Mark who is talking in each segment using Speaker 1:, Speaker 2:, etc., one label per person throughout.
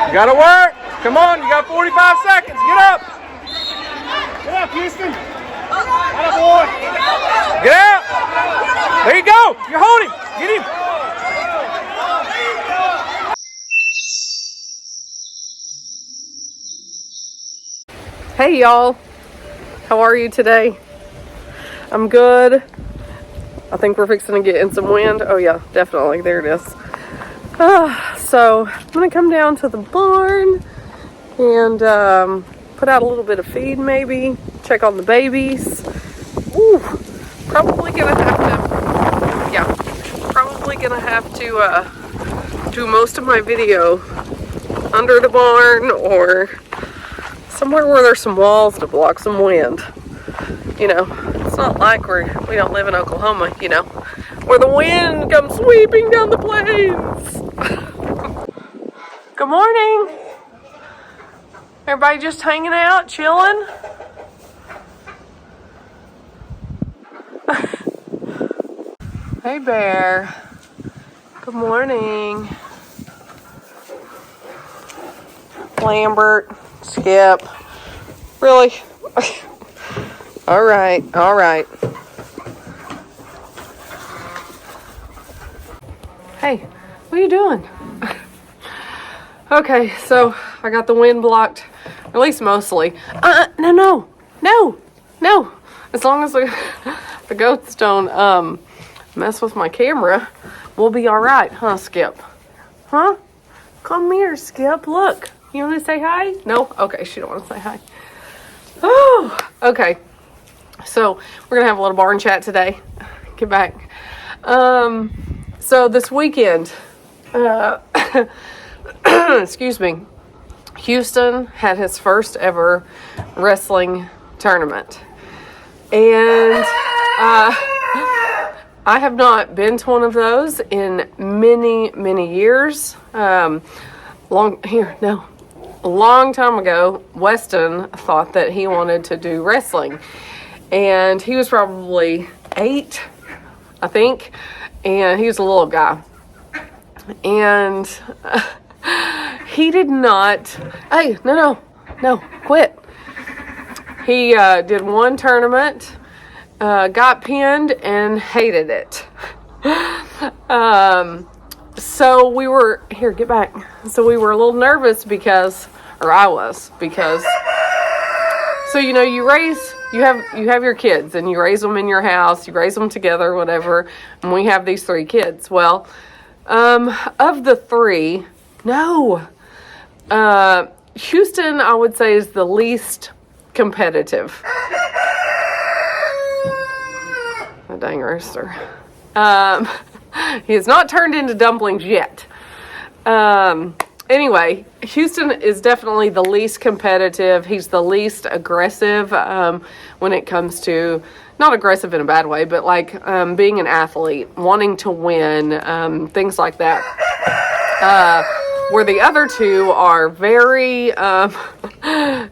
Speaker 1: You gotta work. Come on, you got 45 seconds. Get up.
Speaker 2: Get up, Houston. Atta boy.
Speaker 1: Get out. There you go. You're holding. Get him. Hey y'all. How are you today? I'm good. I think we're fixing to get in some wind. Oh yeah, definitely. There it is. So I'm gonna come down to the barn and put out a little bit of feed, maybe check on the babies. Ooh, probably gonna have to do most of my video under the barn or somewhere where there's some walls to block some wind. You know, it's not like we don't live in Oklahoma, you know, where the wind comes sweeping down the plains. Good morning. Everybody just hanging out, chilling? Hey, Bear. Good morning. Lambert, Skip. Really? All right. Hey, what are you doing? Okay, so I got the wind blocked, at least mostly. No. As long as the goats don't mess with my camera, we'll be all right, huh, Skip? Huh? Come here, Skip. Look, you want to say hi? No? Okay, she don't want to say hi. Oh, okay. So we're gonna have a little barn chat today. Get back. So this weekend, excuse me, Houston had his first ever wrestling tournament. And I have not been to one of those in many years. A long time ago, Weston thought that he wanted to do wrestling. And he was probably 8, I think. And he was a little guy. And he did not... Hey, no, quit. He did one tournament, got pinned, and hated it. So we were... Here, get back. So we were a little nervous because... Or I was, because... So, you know, you have your kids, and you raise them in your house, you raise them together, whatever, and we have these 3 kids. Well, of the 3, Houston, I would say, is the least competitive. A dang rooster. He has not turned into dumplings yet. Anyway, Houston is definitely the least competitive. He's the least aggressive when it comes to, not aggressive in a bad way, but like being an athlete, wanting to win, things like that. Where the other 2 are very,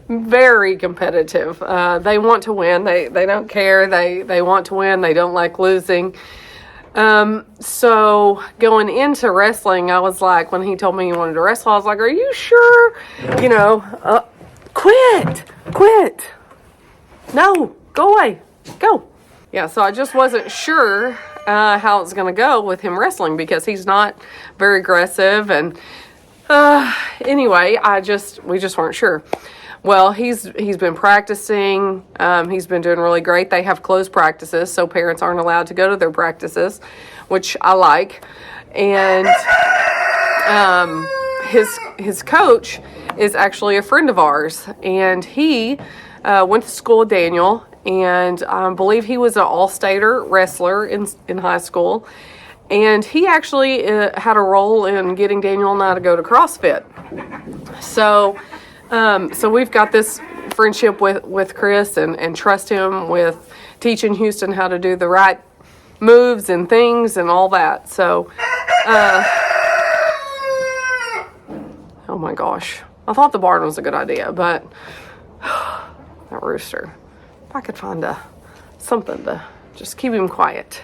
Speaker 1: very competitive. They want to win. They don't care. They want to win. They don't like losing. So going into wrestling, I was like, when he told me he wanted to wrestle, I was like, are you sure? You know, quit. No, go away. Go. Yeah. So I just wasn't sure, how it's going to go with him wrestling because he's not very aggressive. And, anyway, we just weren't sure. Well, he's been practicing. He's been doing really great. They have closed practices, so parents aren't allowed to go to their practices, which I like. And his coach is actually a friend of ours, and he went to school with Daniel, and I believe he was an all-stater wrestler in high school. And he actually had a role in getting Daniel and I to go to CrossFit. So we've got this friendship with Chris and trust him with teaching Houston how to do the right moves and things and all that. So, oh my gosh. I thought the barn was a good idea, but that rooster. If I could find something to just keep him quiet.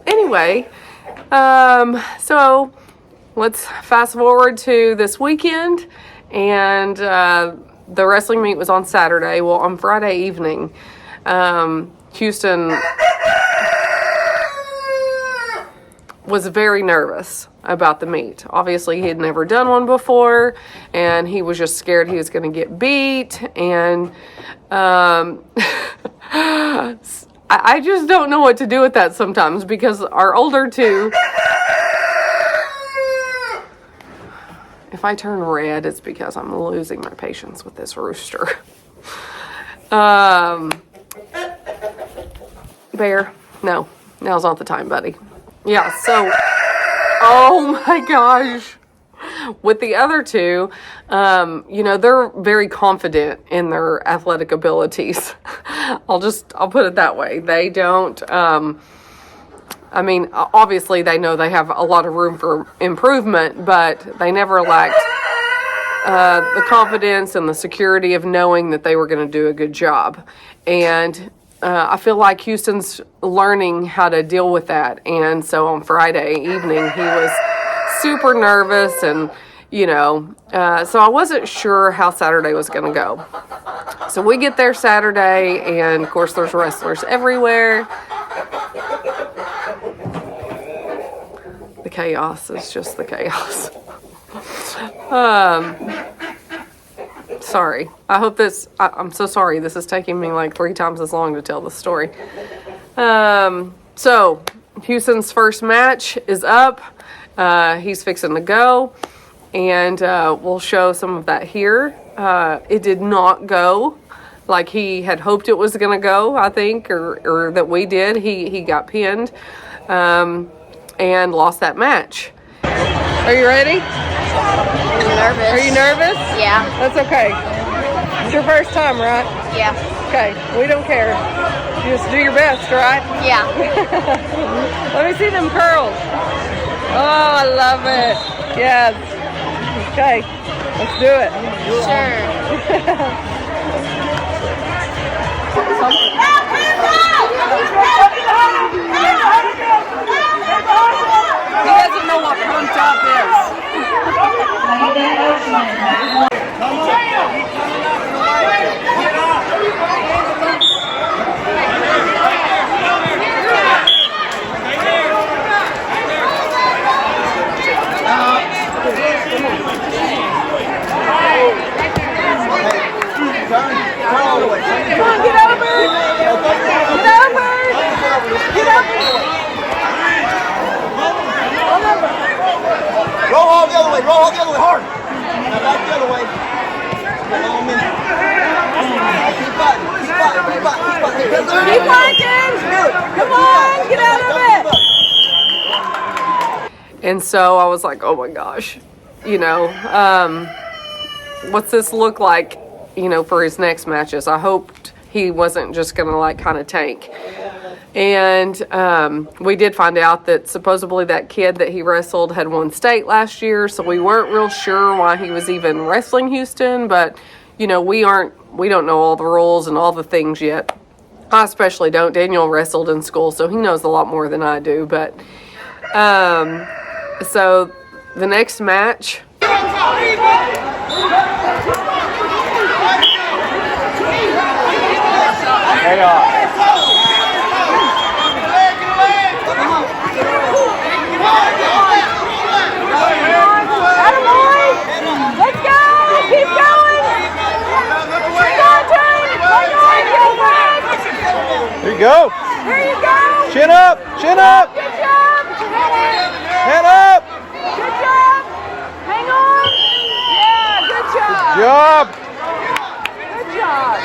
Speaker 1: Anyway, so let's fast forward to this weekend, and the wrestling meet was on Saturday. Well, on Friday evening, Houston was very nervous about the meet. Obviously, he had never done one before, and he was just scared he was going to get beat. And I just don't know what to do with that sometimes, because our older two... If I turn red, it's because I'm losing my patience with this rooster. Bear, no, now's not the time, buddy. Yeah, so, oh my gosh. With the other two, they're very confident in their athletic abilities. I'll put it that way. They don't, obviously they know they have a lot of room for improvement, but they never lacked the confidence and the security of knowing that they were going to do a good job. And I feel like Houston's learning how to deal with that. And so on Friday evening, he was super nervous, and, so I wasn't sure how Saturday was going to go. So we get there Saturday, and of course there's wrestlers everywhere. The chaos is just the chaos. Sorry. I hope I'm so sorry. This is taking me like 3 times as long to tell the story. So Houston's first match is up. He's fixing to go, and we'll show some of that here. It did not go like he had hoped it was going to go, I think, or that we did. He got pinned and lost that match. Are you ready?
Speaker 3: I'm nervous.
Speaker 1: Are you nervous?
Speaker 3: Yeah.
Speaker 1: That's okay. It's your first time, right?
Speaker 3: Yeah.
Speaker 1: Okay, we don't care. You just do your best, right?
Speaker 3: Yeah.
Speaker 1: Let me see them curls. Oh, I love it. Yes. Okay, let's do it.
Speaker 3: Sure.
Speaker 1: He doesn't know what pumped up is. Come on, get over! Get over! Get over!
Speaker 2: Roll hard the other way, hard. Now back the other way.
Speaker 1: Keep fighting! Come on, get out of it! And so I was like, oh my gosh, what's this look like, for his next matches? I hoped he wasn't just going to kind of tank. And we did find out that supposedly that kid that he wrestled had won state last year, so we weren't real sure why he was even wrestling Houston, but we don't know all the rules and all the things yet. I especially don't. Daniel wrestled in school, so he knows a lot more than I do, but so the next match.
Speaker 2: Hey,
Speaker 1: Let's go! Keep going!
Speaker 2: There you go.
Speaker 1: There you go!
Speaker 2: Chin up! Chin up!
Speaker 1: Good job!
Speaker 2: Head up!
Speaker 1: Good job! Hang on! Yeah, good job!
Speaker 2: Job!
Speaker 1: Good job!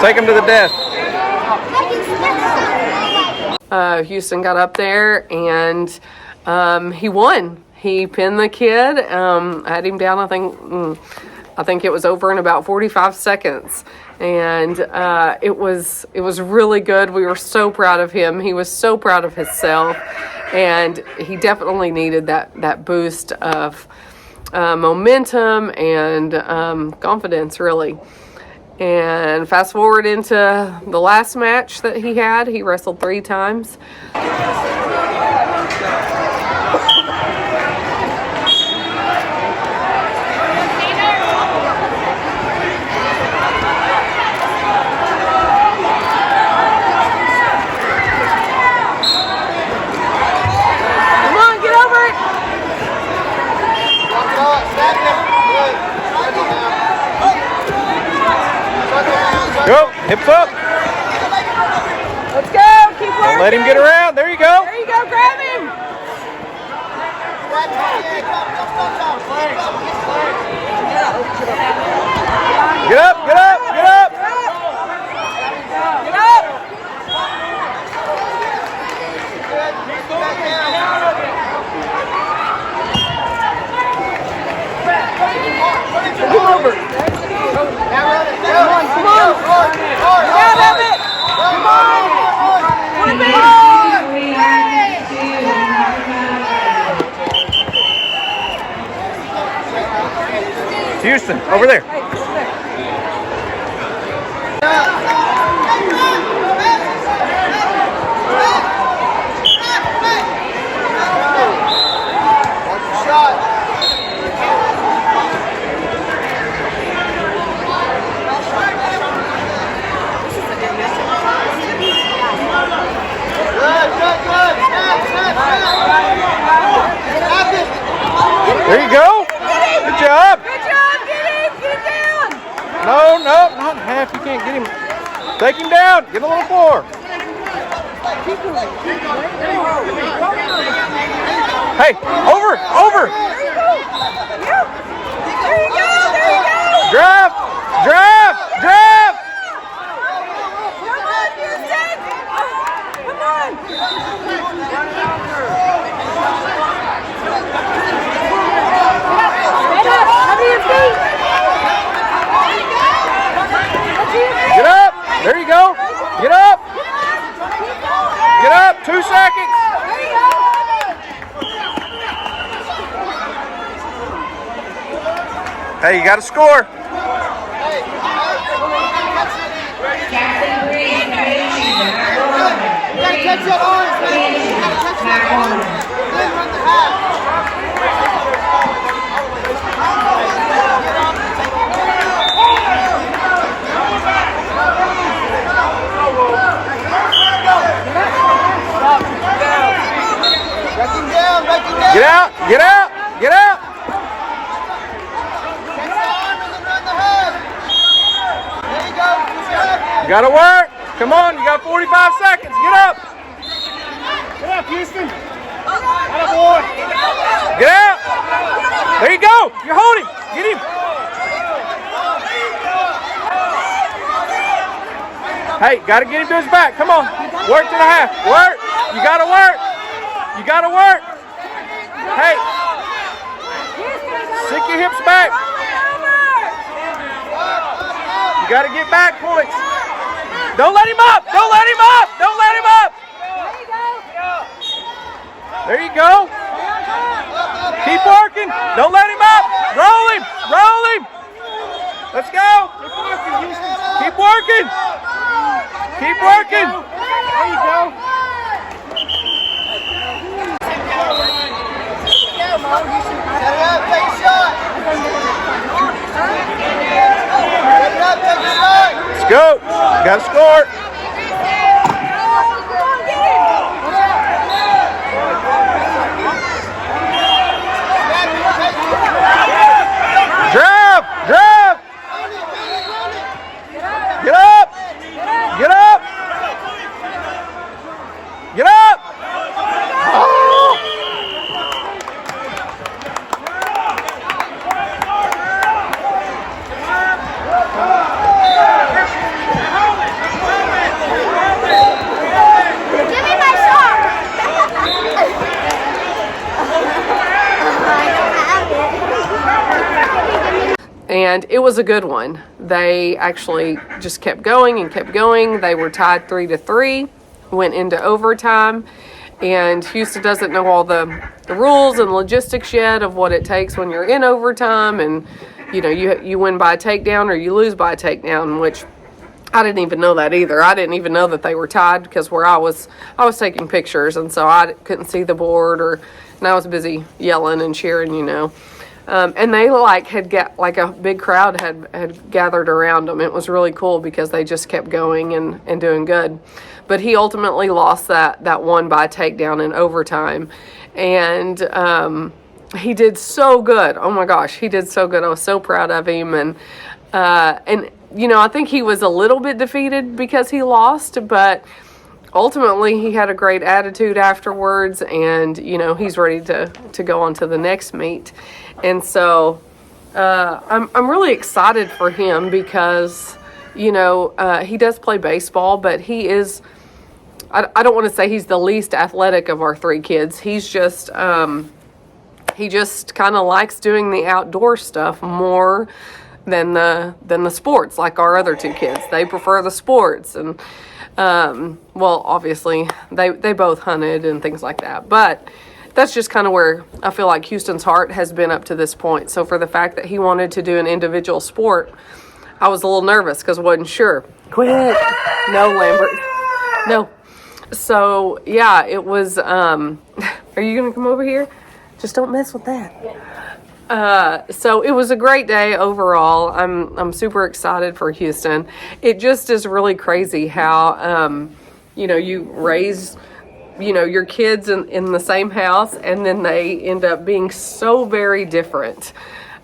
Speaker 2: Take him to the desk.
Speaker 1: Houston got up there and he won. He pinned the kid. Had him down. I think it was over in about 45 seconds, and it was really good. We were so proud of him. He was so proud of himself, And he definitely needed that boost of momentum and confidence, really. And fast forward into the last match that he had, he wrestled 3 times.
Speaker 4: Go, hips up.
Speaker 1: Let's go, keep working.
Speaker 4: Don't let him get around. There you go.
Speaker 1: There you go, grab him.
Speaker 4: Get up, get up, get up.
Speaker 1: Get up. Come over. Come on. Grab of it. Come on.
Speaker 4: Houston, over there. There you go. Good job.
Speaker 1: Good job, get him, get down.
Speaker 4: No, not half. You can't get him. Take him down. Get a little more. Hey, over.
Speaker 1: There you go.
Speaker 4: Drive.
Speaker 1: Come on, Houston. Come on. Stand up. Cover your feet.
Speaker 4: Get up. There you go. Get up. Get up. 2 seconds.
Speaker 1: There you go.
Speaker 4: Hey, you got to score.
Speaker 2: Catch that orange, man. You gotta catch that orange. Then run the half. Back him down.
Speaker 4: Get out.
Speaker 2: Catch the arm and then run the half. There you go.
Speaker 4: You got to work. Come on, you got 45 seconds. Get up.
Speaker 2: Get up, Houston. Attaboy.
Speaker 4: Get out. There you go. You're holding. Get him. Hey, got to get him to his back. Come on. Work to the half. Work. You got to work. You got to work. Hey. Stick your hips back. You got to get back points. Don't let him up. Don't let him up. Don't let him up. There you go. Keep working. Don't let him up. Roll him. Roll him. Let's go. Keep working. Keep working. There you go.
Speaker 2: Set it up, take a shot. Set it up, take a shot.
Speaker 4: Let's go. Got to score. Drive. Drive. Get up. Get up. Get up. Oh.
Speaker 3: Give me my sock.
Speaker 1: And it was a good one. They actually just kept going and kept going. They were tied 3-3, went into overtime, And Houston doesn't know all the rules and logistics yet of what it takes when you're in overtime, and you win by a takedown or you lose by a takedown, which I didn't even know that either. I didn't even know that they were tied, because where I was taking pictures, and so I couldn't see the board, and I was busy yelling and cheering, and they a big crowd had gathered around them. It was really cool because they just kept going and doing good. But he ultimately lost that one by takedown in overtime, and he did so good. Oh my gosh, he did so good. I was so proud of him, and I think he was a little bit defeated because he lost, but ultimately he had a great attitude afterwards, and he's ready to go on to the next meet. And so I'm really excited for him because he does play baseball, but he is, I don't want to say he's the least athletic of our three kids. He's just he just kind of likes doing the outdoor stuff more than the sports, like our other two kids. They prefer the sports, and obviously they both hunted and things like that, but that's just kind of where I feel like Houston's heart has been up to this point. So for the fact that he wanted to do an individual sport, I was a little nervous because I wasn't sure. Quit. No, Lambert. No. So yeah, it was are you gonna come over here? Just don't mess with that. So it was a great day overall. I'm super excited for Houston. It just is really crazy how you raise your kids in the same house, and then they end up being so very different.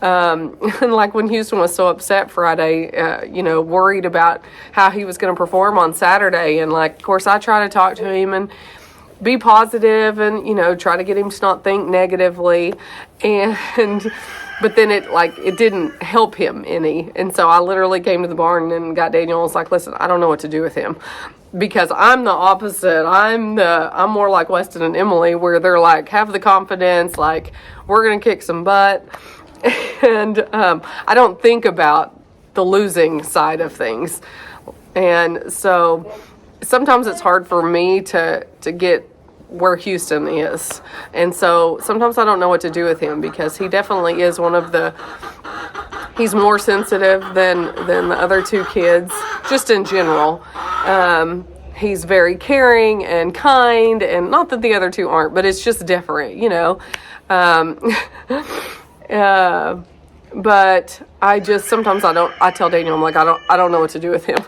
Speaker 1: And like when Houston was so upset Friday, worried about how he was going to perform on Saturday, and of course I try to talk to him and be positive and try to get him to not think negatively, but then it didn't help him any. And so I literally came to the barn and got Daniel and was like, listen, I don't know what to do with him, because I'm the opposite. I'm more like Weston and Emily, where they're have the confidence, we're gonna kick some butt, and I don't think about the losing side of things. And so sometimes it's hard for me to get where Houston is. And so sometimes I don't know what to do with him, because he definitely is he's more sensitive than the other two kids, just in general. He's very caring and kind, and not that the other two aren't, but it's just different, but sometimes I tell Daniel, I'm like, I don't know what to do with him.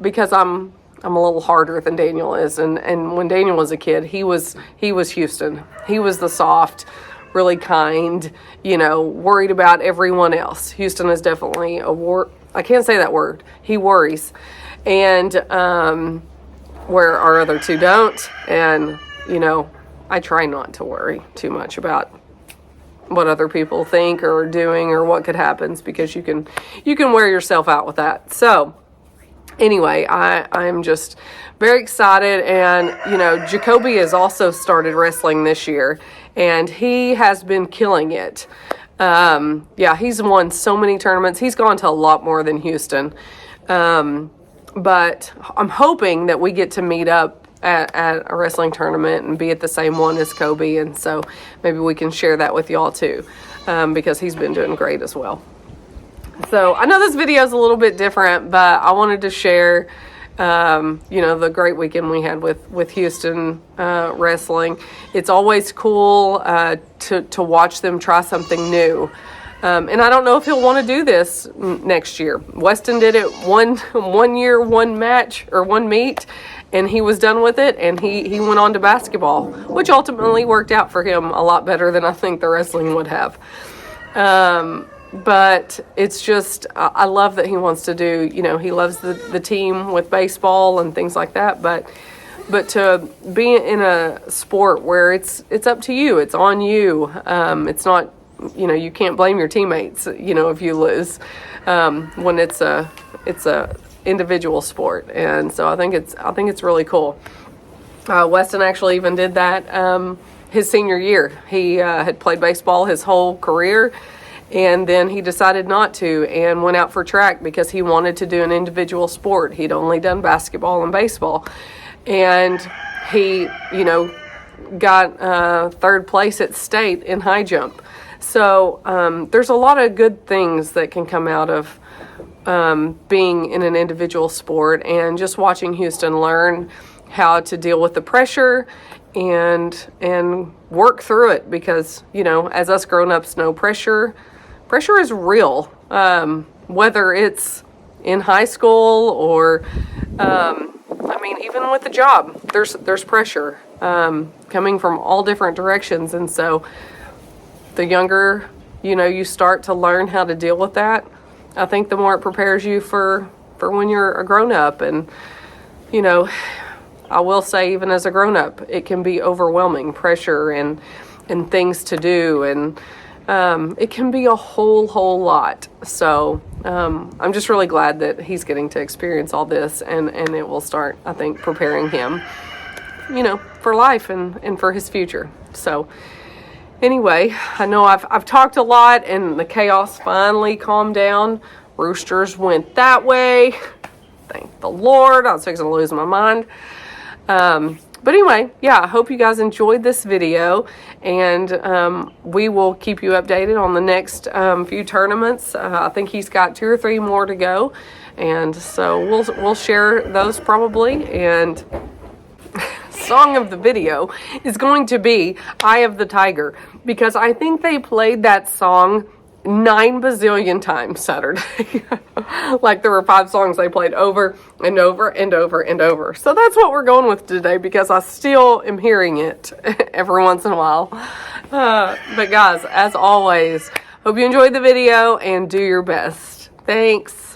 Speaker 1: Because I'm a little harder than Daniel is. And when Daniel was a kid, he was Houston. He was the soft, really kind, worried about everyone else. Houston is definitely I can't say that word. He worries. And, where our other two don't. And, I try not to worry too much about what other people think or are doing or what could happen, because you can wear yourself out with that. So anyway, I'm just very excited. And, Jacoby has also started wrestling this year, and he has been killing it. He's won so many tournaments. He's gone to a lot more than Houston. But I'm hoping that we get to meet up at a wrestling tournament and be at the same one as Kobe. And so maybe we can share that with y'all too, because he's been doing great as well. So I know this video is a little bit different, but I wanted to share, the great weekend we had with Houston wrestling. It's always cool to watch them try something new. And I don't know if he'll want to do this next year. Weston did it one year, one match, or one meet, and he was done with it, and he went on to basketball, which ultimately worked out for him a lot better than I think the wrestling would have. But it's just, I love that he wants to do, he loves the team with baseball and things like that, but to be in a sport where it's up to you, it's on you, it's not, you can't blame your teammates, if you lose, when it's a individual sport. And so I think it's really cool. Weston actually even did that his senior year. He had played baseball his whole career, and then he decided not to and went out for track because he wanted to do an individual sport. He'd only done basketball and baseball. and he, you know, got third place at state in high jump. So there's a lot of good things that can come out of being in an individual sport, and just watching Houston learn how to deal with the pressure and work through it, because, you know, as us grown-ups know, pressure is real, whether it's in high school or I mean, even with the job, there's pressure coming from all different directions. And so the younger, you know, you start to learn how to deal with that, I think the more it prepares you for when you're a grown-up. And, you know, I will say, even as a grown-up, it can be overwhelming, pressure and things to do, and it can be a whole lot. So I'm just really glad that he's getting to experience all this, and it will start, I think, preparing him, you know, for life and for his future. So anyway, I know I've talked a lot, and the chaos finally calmed down. Roosters went that way. Thank the Lord. I was fixing to lose my mind. But anyway, yeah, I hope you guys enjoyed this video, and we will keep you updated on the next few tournaments. I think he's got 2 or 3 more to go, and so we'll share those probably. And song of the video is going to be Eye of the Tiger, because I think they played that song 9 bazillion times Saturday. Like, there were 5 songs they played over and over and over and over. So that's what we're going with today, because I still am hearing it every once in a while. But guys, as always, hope you enjoyed the video and do your best. Thanks.